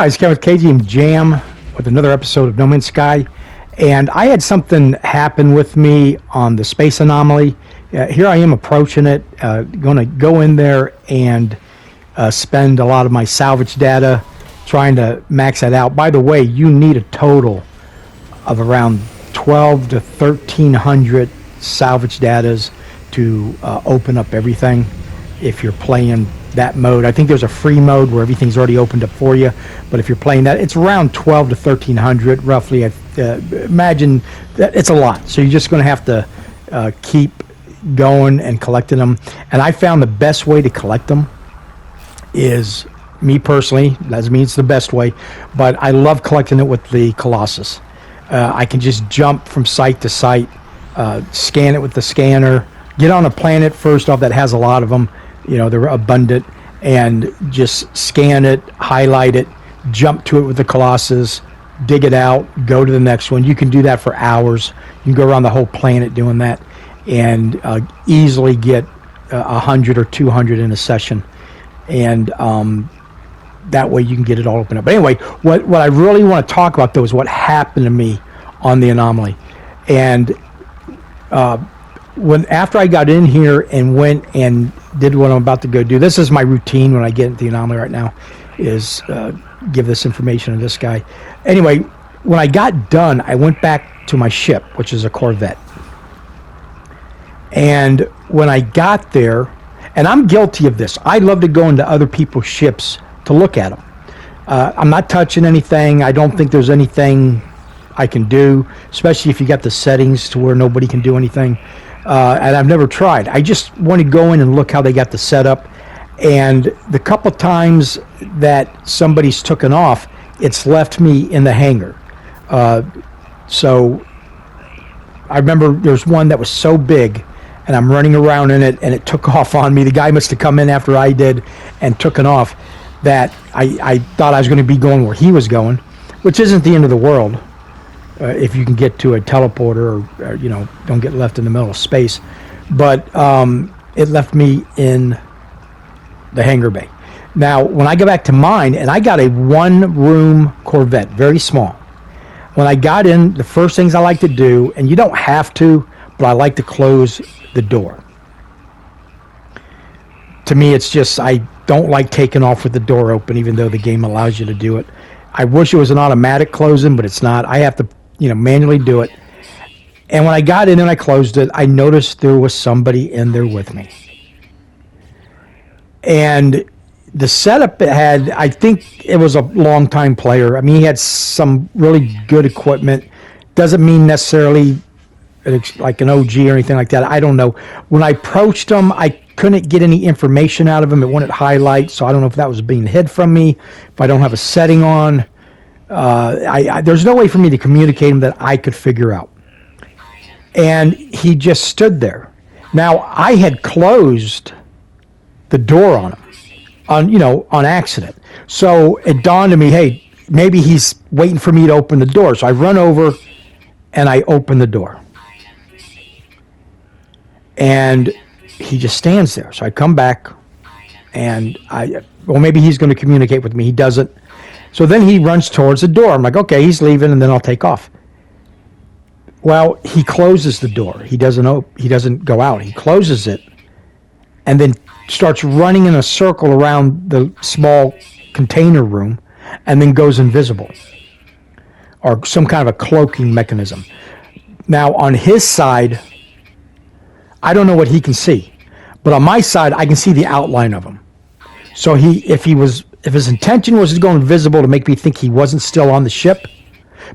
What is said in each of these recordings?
Hi, it's Kevin with KGM Jam with another episode of No Man's Sky. And I had something happen with me on the space anomaly. Here I am approaching it, going to go in there and spend a lot of my salvage data trying to max that out. By the way, you need a total of around 12 to 1,300 salvage datas to open up everything if you're playing that mode. I think there's a free mode where everything's already opened up for you, but if you're playing that, it's around 12 to 1,300 roughly. Imagine that it's a lot, so you're just going to have to keep going and collecting them. And I found the best way to collect them is, me personally, doesn't mean it's the best way, but I love collecting it with the Colossus. I can just jump from site to site, scan it with the scanner, get on a planet first off that has a lot of them, you know, they're abundant, and just scan it, highlight it, jump to it with the Colossus, dig it out, go to the next one. You can do that for hours. You can go around the whole planet doing that and easily get 100 or 200 in a session. And that way you can get it all open up. But anyway, what I really want to talk about, though, is what happened to me on the anomaly. And after I got in here and went and did what I'm about to go do, this is my routine when I get into the anomaly right now, is give this information to this guy. Anyway, when I got done, I went back to my ship, which is a Corvette. And when I got there, and I'm guilty of this, I love to go into other people's ships to look at them. I'm not touching anything. I don't think there's anything I can do, especially if you got the settings to where nobody can do anything. And I've never tried. I just want to go in and look how they got the setup. And the couple times that somebody's taken off, it's left me in the hangar. So I remember there's one that was so big, and I'm running around in it, and it took off on me. The guy must have come in after I did and took it off, that I thought I was going to be going where he was going, which isn't the end of the world. If you can get to a teleporter or you know, don't get left in the middle of space. But it left me in the hangar bay. Now, when I go back to mine, and I got a one-room Corvette, very small. When I got in, the first things I like to do, and you don't have to, but I like to close the door. To me, it's just, I don't like taking off with the door open, even though the game allows you to do it. I wish it was an automatic closing, but it's not. I have to, you know, manually do it. And when I got in and I closed it, I noticed there was somebody in there with me. And the setup it had, I think it was a long-time player. I mean, he had some really good equipment. Doesn't mean necessarily like an OG or anything like that. I don't know. When I approached him, I couldn't get any information out of him. It wouldn't highlight, so I don't know if that was being hid from me, if I don't have a setting on. There's no way for me to communicate him that I could figure out. And he just stood there. Now, I had closed the door on him, on accident. So it dawned on me, hey, maybe he's waiting for me to open the door. So I run over and I open the door. And he just stands there. So I come back and maybe he's going to communicate with me. He doesn't. So then he runs towards the door. I'm like, okay, he's leaving, and then I'll take off. Well, he closes the door. He doesn't go out. He closes it and then starts running in a circle around the small container room and then goes invisible, or some kind of a cloaking mechanism. Now, on his side, I don't know what he can see, but on my side, I can see the outline of him. So if his intention was to go invisible to make me think he wasn't still on the ship,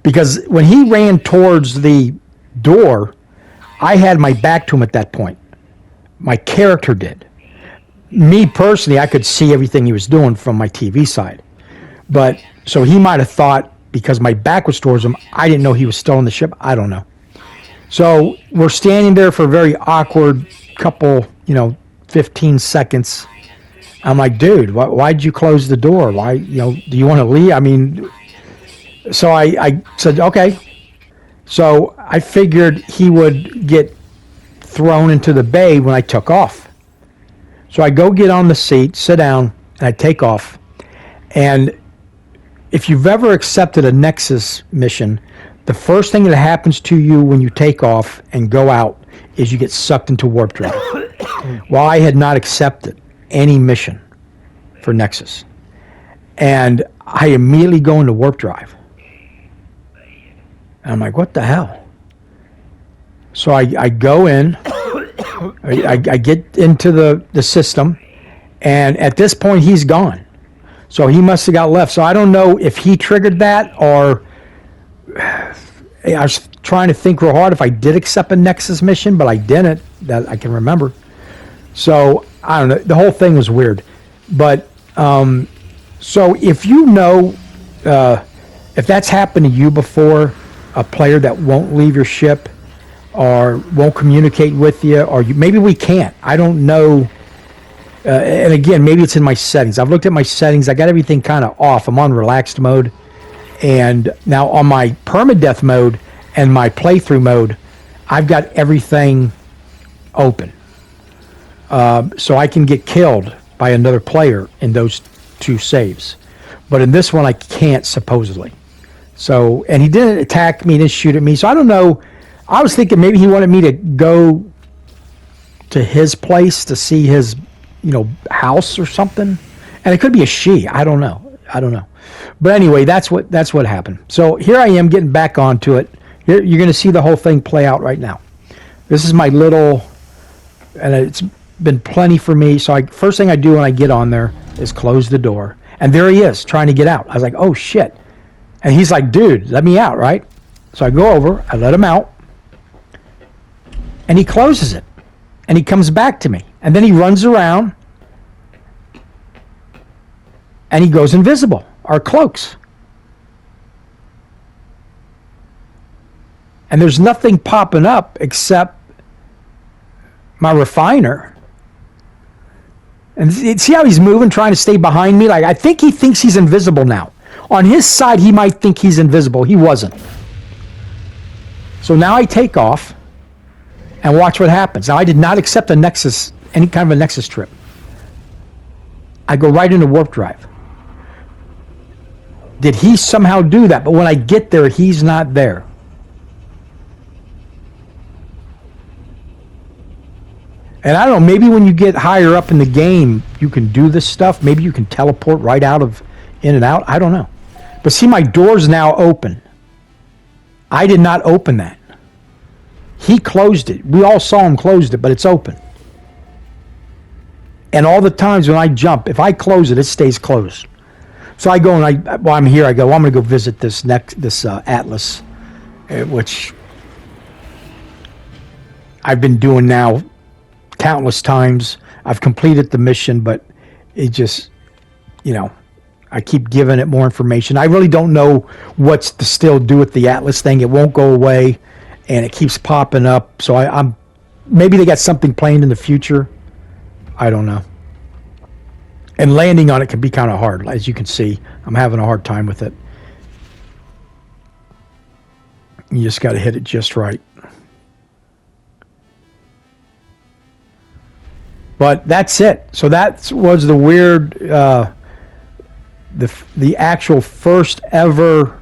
because when he ran towards the door, I had my back to him at that point. My character did. Me personally, I could see everything he was doing from my TV side. But so he might have thought, because my back was towards him, I didn't know he was still on the ship. I don't know. So we're standing there for a very awkward couple, 15 seconds. I'm like, dude, why'd you close the door? Why, do you want to leave? I mean, so I said, okay. So I figured he would get thrown into the bay when I took off. So I go get on the seat, sit down, and I take off. And if you've ever accepted a Nexus mission, the first thing that happens to you when you take off and go out is you get sucked into warp drive. Well, I had not accepted any mission for Nexus. And I immediately go into warp drive. And I'm like, what the hell? So I go in, I get into the system, and at this point he's gone. So he must have got left. So I don't know if he triggered that, or I was trying to think real hard if I did accept a Nexus mission, but I didn't, that I can remember. So I don't know. The whole thing was weird. But so if you know, if that's happened to you before, a player that won't leave your ship or won't communicate with you, or maybe we can't. I don't know. And again, maybe it's in my settings. I've looked at my settings. I got everything kind of off. I'm on relaxed mode. And now on my permadeath mode and my playthrough mode, I've got everything open. So I can get killed by another player in those two saves. But in this one, I can't, supposedly. So, and he didn't attack me, he didn't shoot at me. So I don't know. I was thinking maybe he wanted me to go to his place to see his, house or something. And it could be a she. I don't know. But anyway, that's what happened. So here I am getting back onto it. You're going to see the whole thing play out right now. This is my little, and it's been plenty for me. So first thing I do when I get on there is close the door. And there he is trying to get out. I was like, oh shit. And he's like, dude, let me out, right? So I go over, I let him out, and he closes it. And he comes back to me. And then he runs around, and he goes invisible, or cloaks. And there's nothing popping up except my refiner. And see how he's moving, trying to stay behind me? Like, I think he thinks he's invisible now. On his side, he might think he's invisible. He wasn't. So now I take off and watch what happens. Now, I did not accept a Nexus, any kind of a Nexus trip. I go right into warp drive. Did he somehow do that? But when I get there, he's not there. And I don't know, maybe when you get higher up in the game, you can do this stuff. Maybe you can teleport right out of in and out. I don't know. But see, my door's now open. I did not open that. He closed it. We all saw him close it, but it's open. And all the times when I jump, if I close it, it stays closed. So I go and while I'm here, I go, well, I'm going to go visit this Atlas, which I've been doing now countless times. I've completed the mission, but it just, I keep giving it more information. I really don't know what's to still do with the Atlas thing. It won't go away, and it keeps popping up. So I'm maybe they got something planned in the future. I don't know. And landing on it can be kind of hard. As you can see, I'm having a hard time with it. You just got to hit it just right. But that's it. So that was the weird, the actual first ever.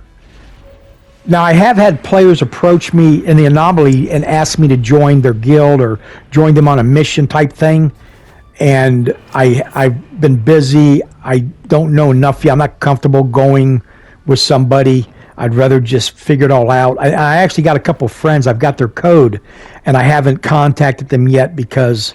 Now, I have had players approach me in the Anomaly and ask me to join their guild or join them on a mission type thing. And I've been busy. I don't know enough yet. I'm not comfortable going with somebody. I'd rather just figure it all out. I actually got a couple friends. I've got their code, and I haven't contacted them yet because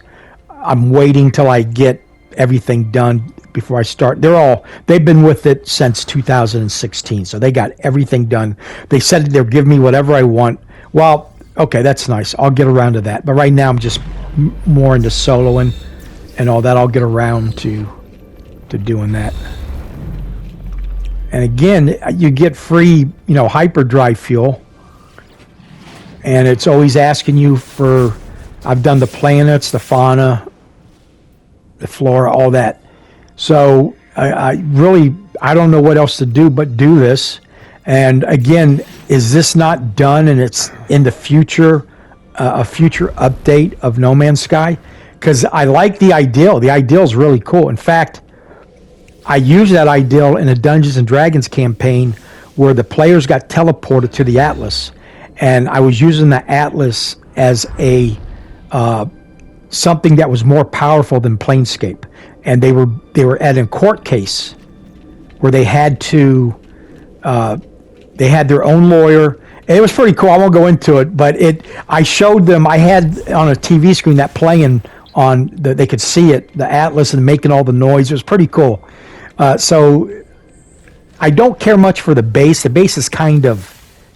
I'm waiting till I get everything done before I start. They've been with it since 2016, so they got everything done. They said they'll give me whatever I want. Well, okay, that's nice. I'll get around to that. But right now I'm just more into soloing and all that. I'll get around to doing that. And again, you get free, hyperdrive fuel. And it's always asking you for, I've done the planets, the fauna, the flora, all that. So I don't know what else to do but do this. And again, is this not done and it's in the future, a future update of No Man's Sky? Because I like the ideal. The ideal is really cool. In fact, I used that ideal in a Dungeons and Dragons campaign where the players got teleported to the Atlas, and I was using the Atlas as a something that was more powerful than Planescape, and they were at a court case where they had their own lawyer. And it was pretty cool. I won't go into it, but I showed them. I had on a TV screen that playing they could see it, the Atlas, and making all the noise. It was pretty cool. So I don't care much for the bass. The bass is kind of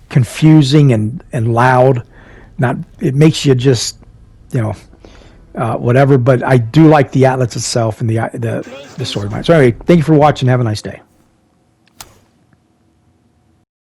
confusing and loud. It makes you just, whatever. But I do like the Atlas itself and the storyline. So anyway, thank you for watching. Have a nice day.